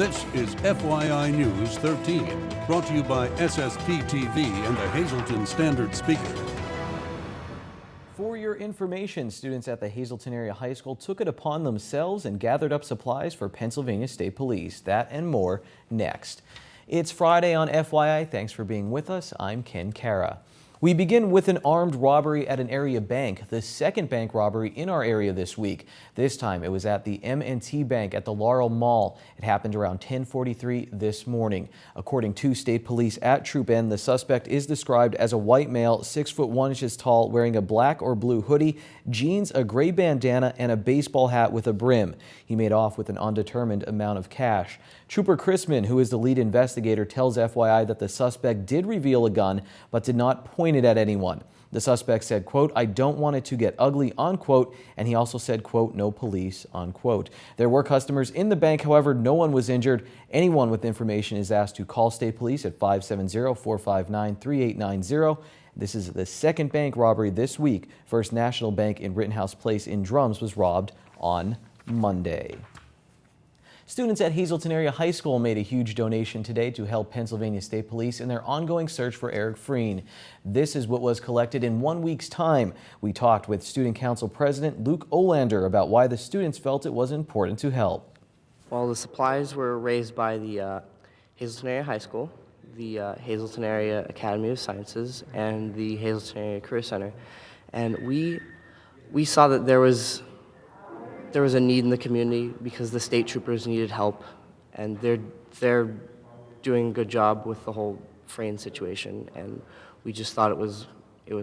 This is FYI News 13, brought to you by SSPTV and the Hazleton Standard Speaker. For your information, students at the Hazleton Area High School took it upon themselves and gathered up supplies for Pennsylvania State Police. That and more next. It's Friday on FYI. Thanks for being with us. I'm Ken Kara. We begin with an armed robbery at an area bank, the second bank robbery in our area this week. This time it was at the M&T Bank at the Laurel Mall. It happened around 10:43 this morning. According to state police at Troop N, the suspect is described as a white male, 6 foot 1 inches tall, wearing a black or blue hoodie, jeans, a gray bandana, and a baseball hat with a brim. He made off with an undetermined amount of cash. Trooper Chrisman, who is the lead investigator, tells FYI that the suspect did reveal a gun, but did not point it at anyone. The suspect said, quote, "I don't want it to get ugly," unquote, and he also said, quote, "No police," unquote. There were customers in the bank, however, no one was injured. Anyone with information is asked to call state police at 570-459-3890. This is the second bank robbery this week. First National Bank in Rittenhouse Place in Drums was robbed on Monday. Students at Hazleton Area High School made a huge donation today to help Pennsylvania State Police in their ongoing search for Eric Freen. This is what was collected in 1 week's time. We talked with Student Council President Luke Olander about why the students felt it was important to help. Well, the supplies were raised by the Hazleton Area High School, the Hazleton Area Academy of Sciences, and the Hazleton Area Career Center. And we saw that there was a need in the community because the state troopers needed help, and they're doing a good job with the whole Freen situation, and we just thought it was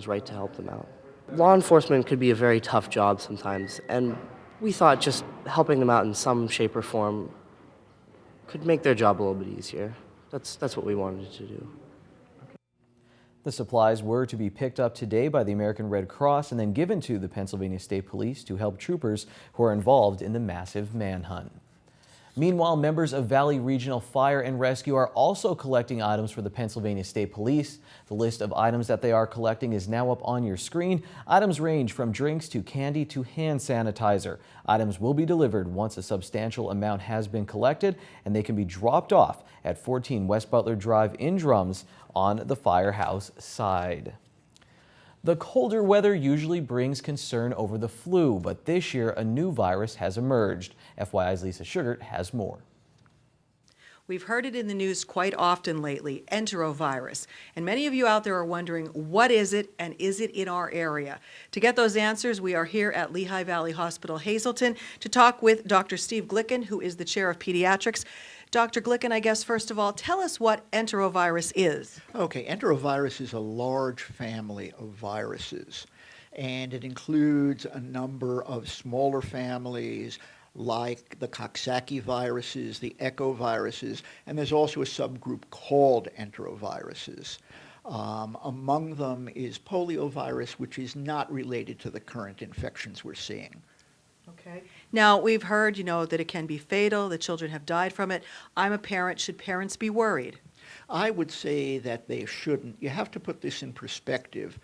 right to help them out. Law enforcement could be a very tough job sometimes, and we thought just helping them out in some shape or form could make their job a little bit easier. That's what we wanted to do. The supplies were to be picked up today by the American Red Cross and then given to the Pennsylvania State Police to help troopers who are involved in the massive manhunt. Meanwhile, members of Valley Regional Fire and Rescue are also collecting items for the Pennsylvania State Police. The list of items that they are collecting is now up on your screen. Items range from drinks to candy to hand sanitizer. Items will be delivered once a substantial amount has been collected, and they can be dropped off at 14 West Butler Drive in Drums on the firehouse side. The colder weather usually brings concern over the flu, but this year a new virus has emerged. FYI's Lisa Sugart has more. We've heard it in the news quite often lately, enterovirus. And many of you out there are wondering, what is it and is it in our area? To get those answers, we are here at Lehigh Valley Hospital Hazleton to talk with Dr. Steve Glicken, who is the chair of pediatrics. Dr. Glicken, I guess, first of all, tell us what enterovirus is. Okay, enterovirus is a large family of viruses, and it includes a number of smaller families like the Coxsackie viruses, the echoviruses, and there's also a subgroup called enteroviruses. Among them is poliovirus, which is not related to the current infections we're seeing. Okay. Now, we've heard, that it can be fatal, that children have died from it. I'm a parent. Should parents be worried? I would say that they shouldn't. You have to put this in perspective.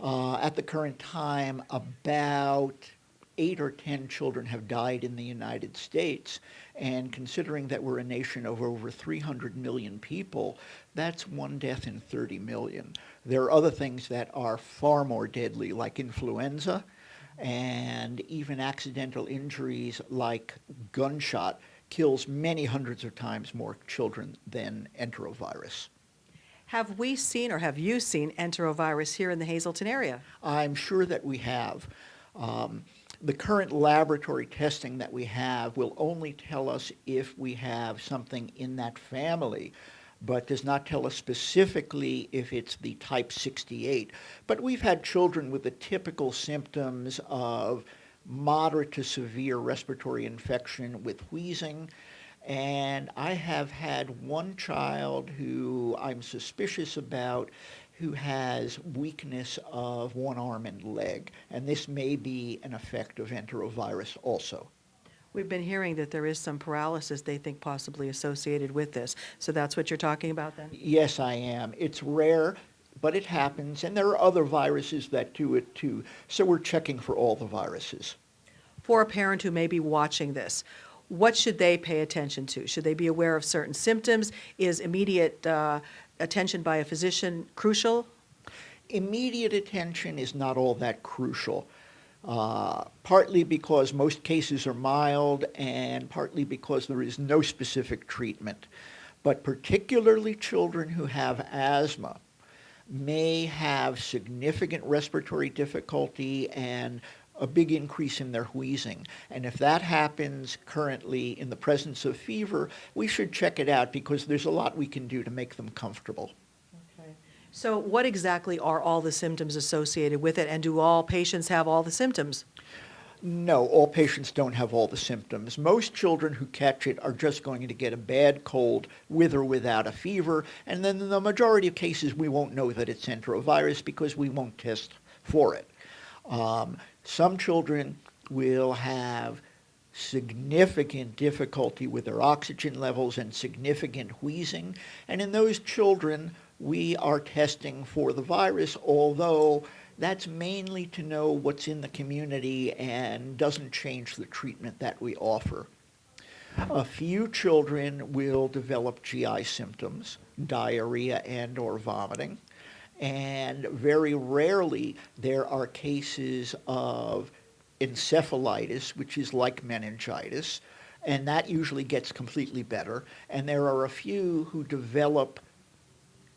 At the current time, about 8 or 10 children have died in the United States, and considering that we're a nation of over 300 million people, that's 1 death in 30 million. There are other things that are far more deadly, like influenza, and even accidental injuries like gunshot kills many hundreds of times more children than enterovirus. Have we seen, or have you seen, enterovirus here in the Hazleton area? I'm sure that we have. The current laboratory testing that we have will only tell us if we have something in that family, but does not tell us specifically if it's the type 68. But we've had children with the typical symptoms of moderate to severe respiratory infection with wheezing. And I have had one child who I'm suspicious about who has weakness of one arm and leg. And this may be an effect of enterovirus also. We've been hearing that there is some paralysis they think possibly associated with this. So that's what you're talking about then? Yes, I am. It's rare, but it happens. And there are other viruses that do it too. So we're checking for all the viruses. For a parent who may be watching this, what should they pay attention to? Should they be aware of certain symptoms? Is immediate attention by a physician crucial? Immediate attention is not all that crucial, partly because most cases are mild and partly because there is no specific treatment. But particularly children who have asthma may have significant respiratory difficulty and a big increase in their wheezing. And if that happens currently in the presence of fever, we should check it out because there's a lot we can do to make them comfortable. Okay. So what exactly are all the symptoms associated with it, and do all patients have all the symptoms? No, all patients don't have all the symptoms. Most children who catch it are just going to get a bad cold with or without a fever, and then in the majority of cases we won't know that it's enterovirus because we won't test for it. Some children will have significant difficulty with their oxygen levels and significant wheezing, and in those children we are testing for the virus, although that's mainly to know what's in the community and doesn't change the treatment that we offer. A few children will develop GI symptoms, diarrhea and or vomiting, and very rarely there are cases of encephalitis, which is like meningitis, and that usually gets completely better. And there are a few who develop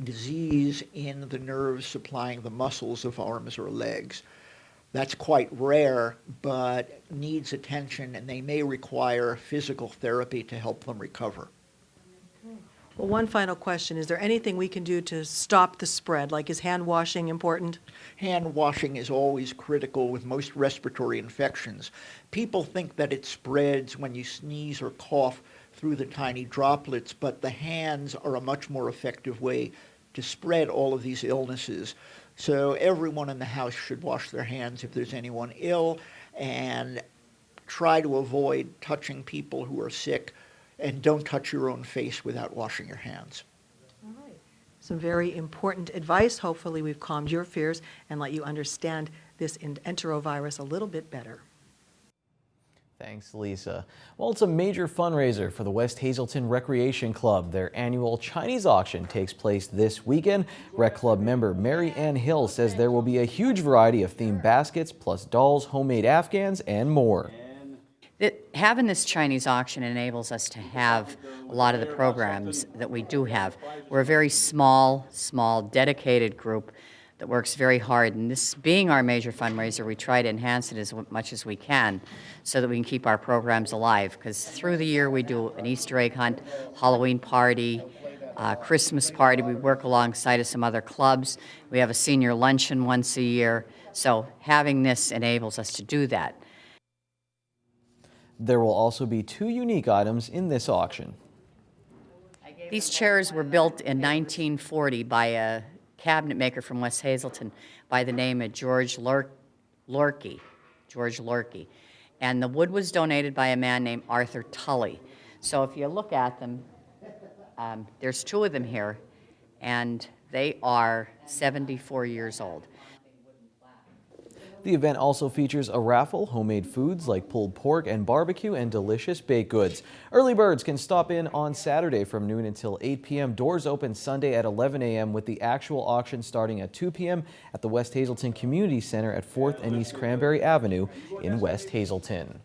disease in the nerves supplying the muscles of arms or legs. That's quite rare, but needs attention, and they may require physical therapy to help them recover. Well, one final question. Is there anything we can do to stop the spread? Like, is hand washing important? Hand washing is always critical with most respiratory infections. People think that it spreads when you sneeze or cough through the tiny droplets, but the hands are a much more effective way to spread all of these illnesses. So everyone in the house should wash their hands if there's anyone ill, and try to avoid touching people who are sick, and don't touch your own face without washing your hands. All right. Some very important advice. Hopefully we've calmed your fears and let you understand this enterovirus a little bit better. Thanks, Lisa. Well, it's a major fundraiser for the West Hazelton Recreation Club. Their annual Chinese auction takes place this weekend. Rec Club member Mary Ann Hill says there will be a huge variety of themed baskets, plus dolls, homemade Afghans, and more. Having this Chinese auction enables us to have a lot of the programs that we do have. We're a very small, dedicated group that works very hard, and this being our major fundraiser, we try to enhance it as much as we can so that we can keep our programs alive, because through the year we do an Easter egg hunt, Halloween party, Christmas party. We work alongside of some other clubs. We have a senior luncheon once a year, so having this enables us to do that. There will also be 2 unique items in this auction. These chairs were built in 1940 by a cabinet maker from West Hazelton by the name of George Lorkey. And the wood was donated by a man named Arthur Tully. So if you look at them, there's 2 of them here, and they are 74 years old. The event also features a raffle, homemade foods like pulled pork and barbecue, and delicious baked goods. Early birds can stop in on Saturday from noon until 8 p.m. Doors open Sunday at 11 a.m. with the actual auction starting at 2 p.m. at the West Hazelton Community Center at 4th and East Cranberry Avenue in West Hazelton.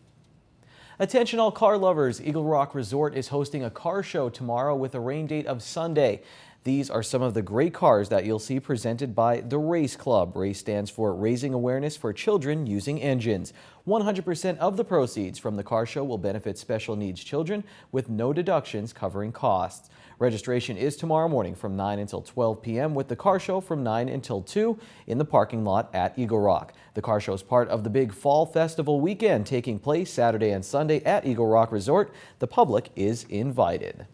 Attention all car lovers, Eagle Rock Resort is hosting a car show tomorrow with a rain date of Sunday. These are some of the great cars that you'll see presented by the Race Club. RACE stands for Raising Awareness for Children Using Engines. 100% of the proceeds from the car show will benefit special needs children with no deductions covering costs. Registration is tomorrow morning from 9 until 12 p.m. with the car show from 9 until 2 in the parking lot at Eagle Rock. The car show is part of the big Fall Festival weekend taking place Saturday and Sunday at Eagle Rock Resort. The public is invited.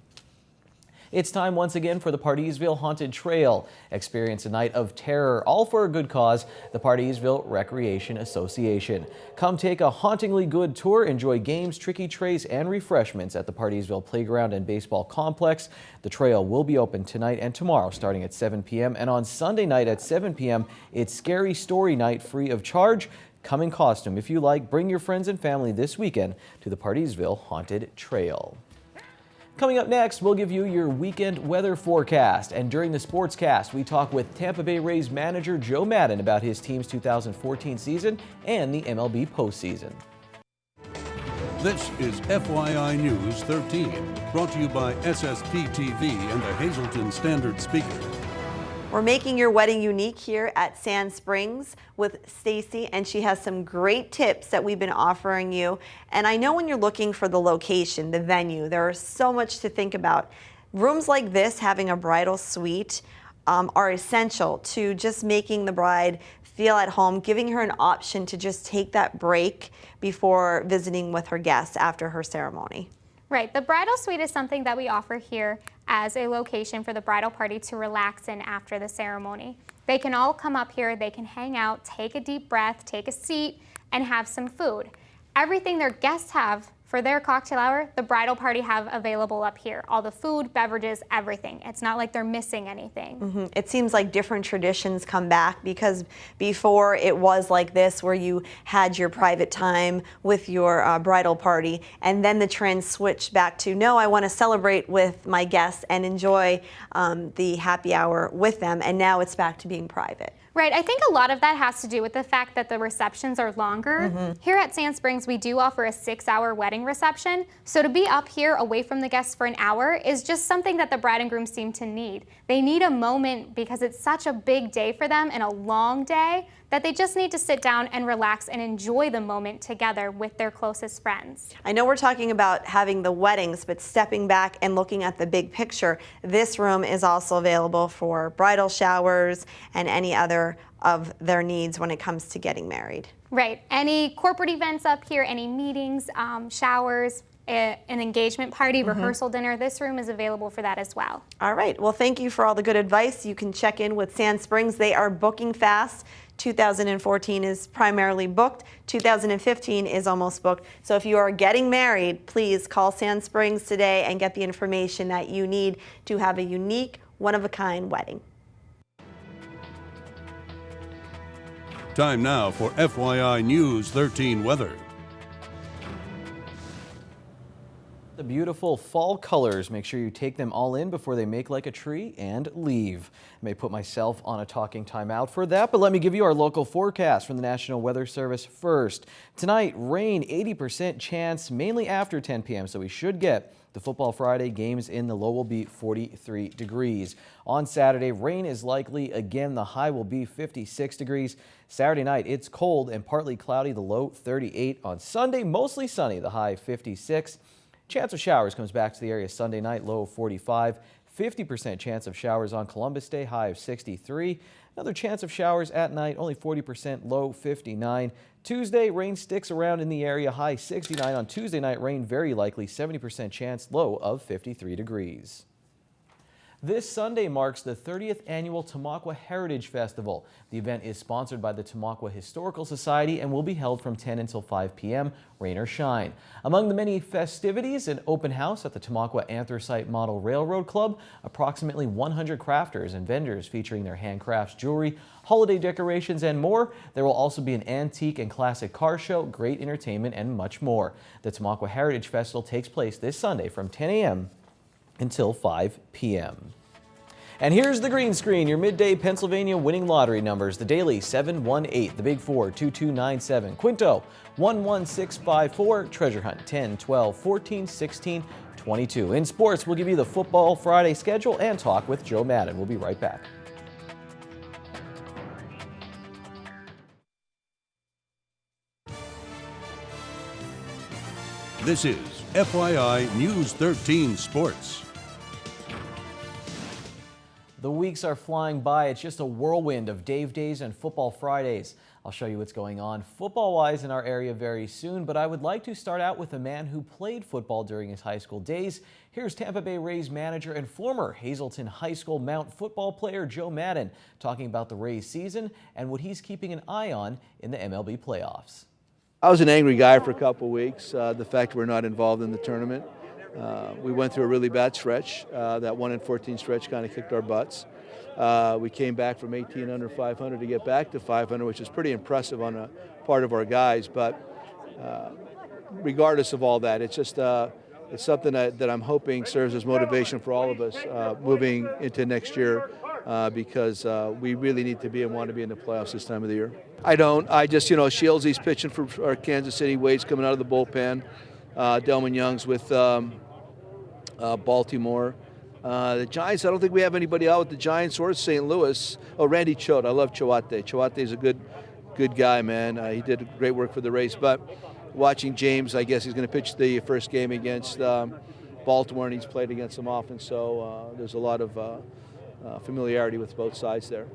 It's time once again for the Pardeesville Haunted Trail. Experience a night of terror, all for a good cause, the Pardeesville Recreation Association. Come take a hauntingly good tour, enjoy games, tricky trays, and refreshments at the Pardeesville Playground and Baseball Complex. The trail will be open tonight and tomorrow starting at 7 p.m. and on Sunday night at 7 p.m. it's Scary Story Night free of charge. Come in costume if you like. Bring your friends and family this weekend to the Partysville Haunted Trail. Coming up next, we'll give you your weekend weather forecast. And during the Sportscast, we talk with Tampa Bay Rays manager Joe Maddon about his team's 2014 season and the MLB postseason. This is FYI News 13, brought to you by SSPTV and the Hazleton Standard Speaker. We're making your wedding unique here at Sand Springs with Stacy, and she has some great tips that we've been offering you. And I know when you're looking for the location, the venue, there's so much to think about. Rooms like this, having a bridal suite, are essential to just making the bride feel at home, giving her an option to just take that break before visiting with her guests after her ceremony. Right, the bridal suite is something that we offer here as a location for the bridal party to relax in after the ceremony. They can all come up here, they can hang out, take a deep breath, take a seat, and have some food. Everything their guests have for their cocktail hour, the bridal party have available up here. All the food, beverages, everything. It's not like they're missing anything. It seems like different traditions come back, because before it was like this, where you had your private time with your bridal party, and then the trend switched back to, no, I want to celebrate with my guests and enjoy the happy hour with them, and now it's back to being private. Right, I think a lot of that has to do with the fact that the receptions are longer. Here at Sand Springs, we do offer a 6-hour wedding reception. So to be up here away from the guests for an hour is just something that the bride and groom seem to need. They need a moment because it's such a big day for them and a long day that they just need to sit down and relax and enjoy the moment together with their closest friends. I know we're talking about having the weddings, but stepping back and looking at the big picture, this room is also available for bridal showers and any other of their needs when it comes to getting married. Right, any corporate events up here, any meetings, showers, an engagement party, rehearsal dinner, this room is available for that as well. All right, well, thank you for all the good advice. You can check in with Sand Springs. They are booking fast. 2014 is primarily booked. 2015 is almost booked. So if you are getting married, please call Sand Springs today and get the information that you need to have a unique, one-of-a-kind wedding. Time now for FYI News 13 weather. The beautiful fall colors. Make sure you take them all in before they make like a tree and leave. I may put myself on a talking timeout for that, but let me give you our local forecast from the National Weather Service first. Tonight, rain, 80% chance, mainly after 10 p.m., so we should get the Football Friday games in. The low will be 43 degrees. On Saturday, rain is likely again. The high will be 56 degrees. Saturday night, it's cold and partly cloudy. The low 38. On Sunday, mostly sunny. The high 56. Chance of showers comes back to the area Sunday night, low of 45. 50% chance of showers on Columbus Day, high of 63. Another chance of showers at night, only 40%, low 59. Tuesday, rain sticks around in the area, high 69. On Tuesday night, rain very likely, 70% chance, low of 53 degrees. This Sunday marks the 30th annual Tamaqua Heritage Festival. The event is sponsored by the Tamaqua Historical Society and will be held from 10 until 5 p.m., rain or shine. Among the many festivities, an open house at the Tamaqua Anthracite Model Railroad Club, approximately 100 crafters and vendors featuring their handcrafts, jewelry, holiday decorations, and more. There will also be an antique and classic car show, great entertainment, and much more. The Tamaqua Heritage Festival takes place this Sunday from 10 a.m. until 5 p.m. And here's the green screen, your midday Pennsylvania winning lottery numbers. The daily 718, the big 4 2297, Quinto 11654, Treasure Hunt 10 12 14 16 22. In sports, we'll give you the Football Friday schedule and talk with Joe Maddon. We'll be right back. This is FYI News 13 Sports. The weeks are flying by. It's just a whirlwind of Dave Days and Football Fridays. I'll show you what's going on football-wise in our area very soon, but I would like to start out with a man who played football during his high school days. Here's Tampa Bay Rays manager and former Hazleton High School Mount football player Joe Maddon talking about the Rays season and what he's keeping an eye on in the MLB playoffs. I was an angry guy for a couple of weeks, the fact we're not involved in the tournament. We went through a really bad stretch. That 1-14 stretch kind of kicked our butts. We came back from 18 under 500 to get back to 500, which is pretty impressive on a part of our guys. But regardless of all that, it's just it's something that I'm hoping serves as motivation for all of us moving into next year because we really need to be and want to be in the playoffs this time of the year. I don't. I just, Shields' pitching for our Kansas City. Wade's coming out of the bullpen. Delman Young's with Baltimore. The Giants, I don't think we have anybody out with the Giants or St. Louis. Oh, Randy Choate. I love Choate. Choate is a good guy, man. He did great work for the Rays. But watching James, I guess he's going to pitch the first game against Baltimore, and he's played against them often. So there's a lot of familiarity with both sides there.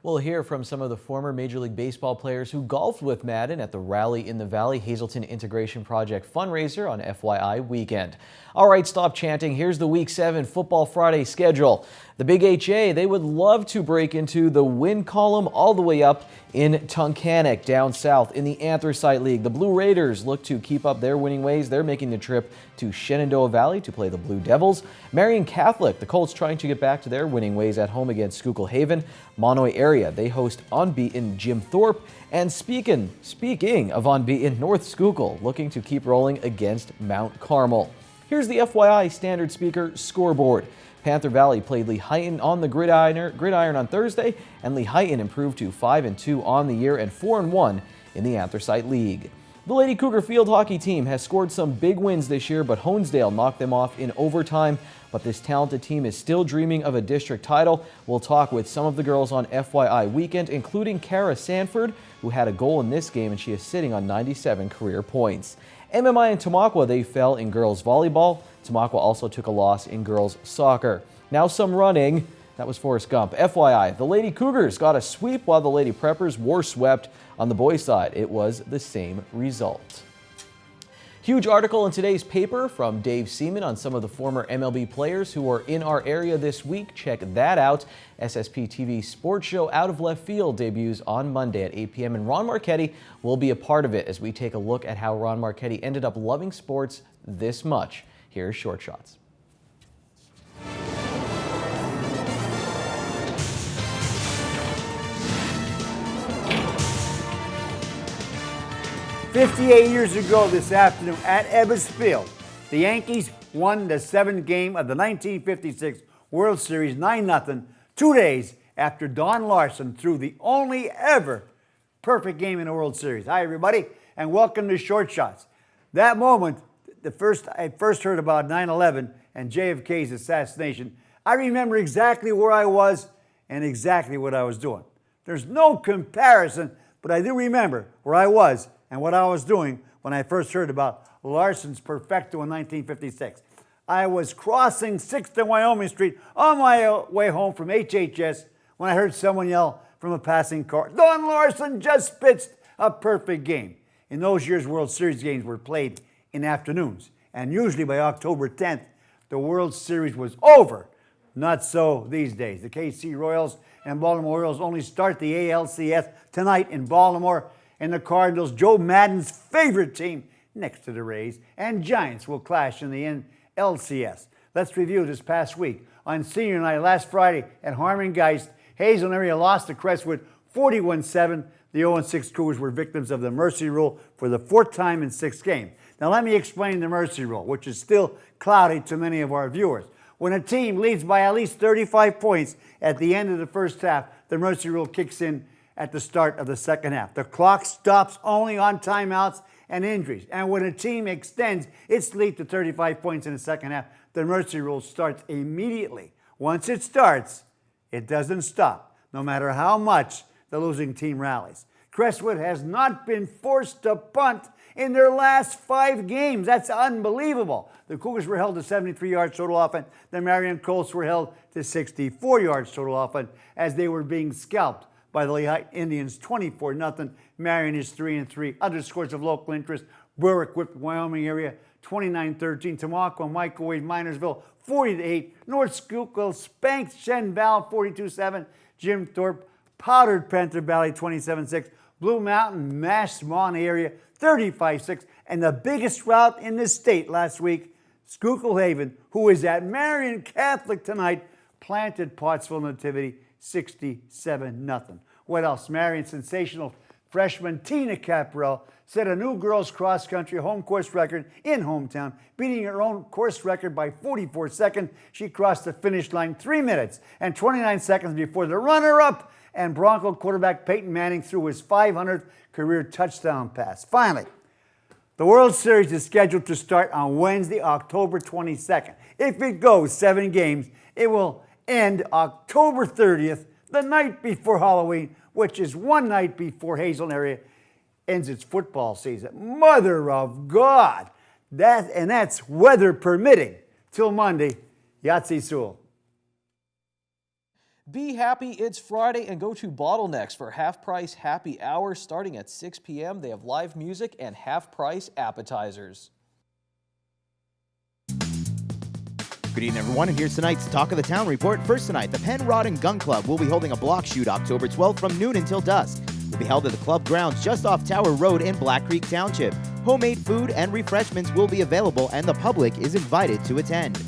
We'll hear from some of the former Major League Baseball players who golfed with Madden at the Rally in the Valley Hazelton Integration Project fundraiser on FYI weekend. All right, stop chanting. Here's the Week 7 Football Friday schedule. The Big HA, they would love to break into the win column all the way up in Tunkhannock down south in the Anthracite League. The Blue Raiders look to keep up their winning ways. They're making the trip to Shenandoah Valley to play the Blue Devils. Marion Catholic, the Colts trying to get back to their winning ways at home against Schuylkill Haven. Monoy area, they host unbeaten Jim Thorpe. And speaking of unbeaten, North Schuylkill looking to keep rolling against Mount Carmel. Here's the FYI Standard Speaker scoreboard. Panther Valley played Lehighton on the gridiron on Thursday, and Lehighton improved to 5-2 on the year and 4-1 in the Anthracite League. The Lady Cougar field hockey team has scored some big wins this year, but Honesdale knocked them off in overtime. But this talented team is still dreaming of a district title. We'll talk with some of the girls on FYI weekend, including Kara Sanford, who had a goal in this game, and she is sitting on 97 career points. MMI and Tamaqua, they fell in girls volleyball. Tamaqua also took a loss in girls soccer. Now some running. That was Forrest Gump. FYI, the Lady Cougars got a sweep while the Lady Preppers were swept. On the boys' side, it was the same result. Huge article in today's paper from Dave Seaman on some of the former MLB players who are in our area this week. Check that out. SSPTV Sports Show Out of Left Field debuts on Monday at 8 p.m. and Ron Marchetti will be a part of it as we take a look at how Ron Marchetti ended up loving sports this much. Here's Short Shots. "58 years ago this afternoon at Ebbets Field, the Yankees won the 7th game of the 1956 World Series 9-0, 2 days after Don Larson threw the only ever perfect game in the World Series. Hi, everybody, and welcome to Short Shots. That moment, I first heard about 9/11 and JFK's assassination, I remember exactly where I was and exactly what I was doing. There's no comparison, but I do remember where I was and what I was doing when I first heard about Larson's perfecto in 1956. I was crossing 6th and Wyoming Street on my way home from HHS when I heard someone yell from a passing car, "Don Larson just pitched a perfect game." In those years, World Series games were played in afternoons, and usually by October 10th, the World Series was over. Not so these days. The KC Royals and Baltimore Orioles only start the ALCS tonight in Baltimore, and the Cardinals, Joe Madden's favorite team, next to the Rays, and Giants will clash in the NLCS. Let's review this past week. On senior night last Friday at Harmon Geist, Hazelton area lost to Crestwood 41-7. The 0-6 Cougars were victims of the mercy rule for the 4th time in 6 games. Now let me explain the mercy rule, which is still cloudy to many of our viewers. When a team leads by at least 35 points at the end of the first half, the mercy rule kicks in at the start of the second half. The clock stops only on timeouts and injuries. And when a team extends its lead to 35 points in the second half, the mercy rule starts immediately. Once it starts, it doesn't stop, no matter how much the losing team rallies. Crestwood has not been forced to punt in their last 5 games. That's unbelievable. The Cougars were held to 73 yards total offense. The Marion Colts were held to 64 yards total offense as they were being scalped by the Lehigh Indians 24-0. Marion is 3-3. Other scores of local interest: Berwick whipped Wyoming area 29-13. Tamaqua microwave Minersville 40-8. North Schuylkill spanked Shen Val 42-7. Jim Thorpe powdered Panther Valley 27-6. Blue Mountain mashed Mon area 35-6. And the biggest rout in the state last week, Schuylkill Haven, who is at Marion Catholic tonight, planted Pottsville Nativity 67-0. What else? Marion sensational freshman Tina Caprell set a new girls cross-country home course record in hometown, beating her own course record by 44 seconds. She crossed the finish line 3 minutes and 29 seconds before the runner-up and Bronco quarterback Peyton Manning threw his 500th career touchdown pass. Finally, the World Series is scheduled to start on Wednesday, October 22nd. If it goes 7 games, it will end October 30th, the night before Halloween, which is one night before Hazelton area ends its football season. Mother of God! That's weather permitting. Till Monday, Yahtzee Sewell. Be happy it's Friday and go to Bottlenecks for half-price happy hour starting at 6 p.m. They have live music and half-price appetizers. Good evening, everyone, and here's tonight's Talk of the Town report. First tonight, the Penn Rod and Gun Club will be holding a block shoot October 12th from noon until dusk. It will be held at the club grounds just off Tower Road in Black Creek Township. Homemade food and refreshments will be available, and the public is invited to attend.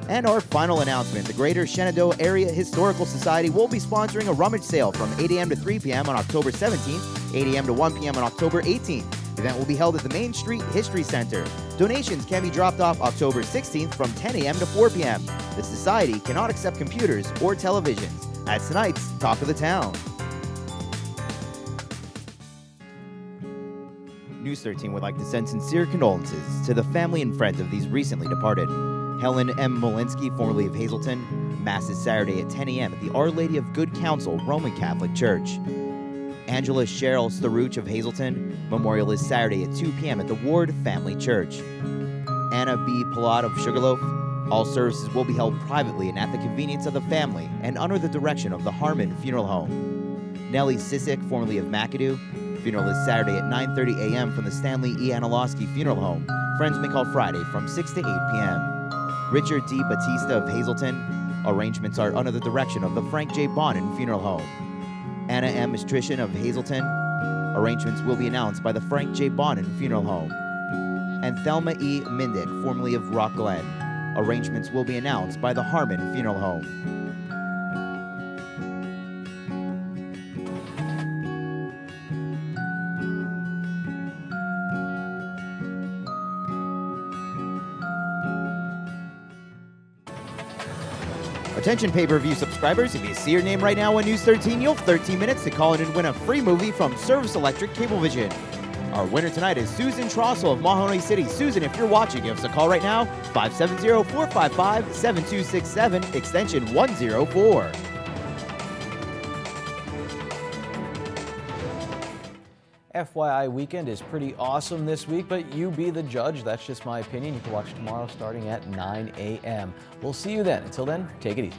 And our final announcement, the Greater Shenandoah Area Historical Society will be sponsoring a rummage sale from 8 a.m. to 3 p.m. on October 17th, 8 a.m. to 1 p.m. on October 18th. The event will be held at the Main Street History Center. Donations can be dropped off October 16th from 10 a.m. to 4 p.m. The Society cannot accept computers or televisions. That's tonight's Talk of the Town. News 13 would like to send sincere condolences to the family and friends of these recently departed. Helen M. Molinsky, formerly of Hazelton. Mass is Saturday at 10 a.m. at the Our Lady of Good Counsel Roman Catholic Church. Angela Cheryl Staruch of Hazelton. Memorial is Saturday at 2 p.m. at the Ward Family Church. Anna B. Palat of Sugarloaf. All services will be held privately and at the convenience of the family and under the direction of the Harmon Funeral Home. Nellie Sissick, formerly of McAdoo. Funeral is Saturday at 9:30 a.m. from the Stanley E. Analowski Funeral Home. Friends may call Friday from 6 to 8 p.m. Richard D. Batista of Hazelton. Arrangements are under the direction of the Frank J. Bonin Funeral Home. Anna M. Mistrician of Hazelton. Arrangements will be announced by the Frank J. Bonin Funeral Home. And Thelma E. Mindick, formerly of Rock Glen. Arrangements will be announced by the Harmon Funeral Home. Attention pay-per-view subscribers, if you see your name right now on News 13, you'll have 13 minutes to call in and win a free movie from Service Electric Cablevision. Our winner tonight is Susan Trossel of Mahoney City. Susan, if you're watching, give us a call right now, 570-455-7267, extension 104. FYI weekend is pretty awesome this week, but you be the judge. That's just my opinion. You can watch tomorrow starting at 9 a.m. We'll see you then. Until then, take it easy.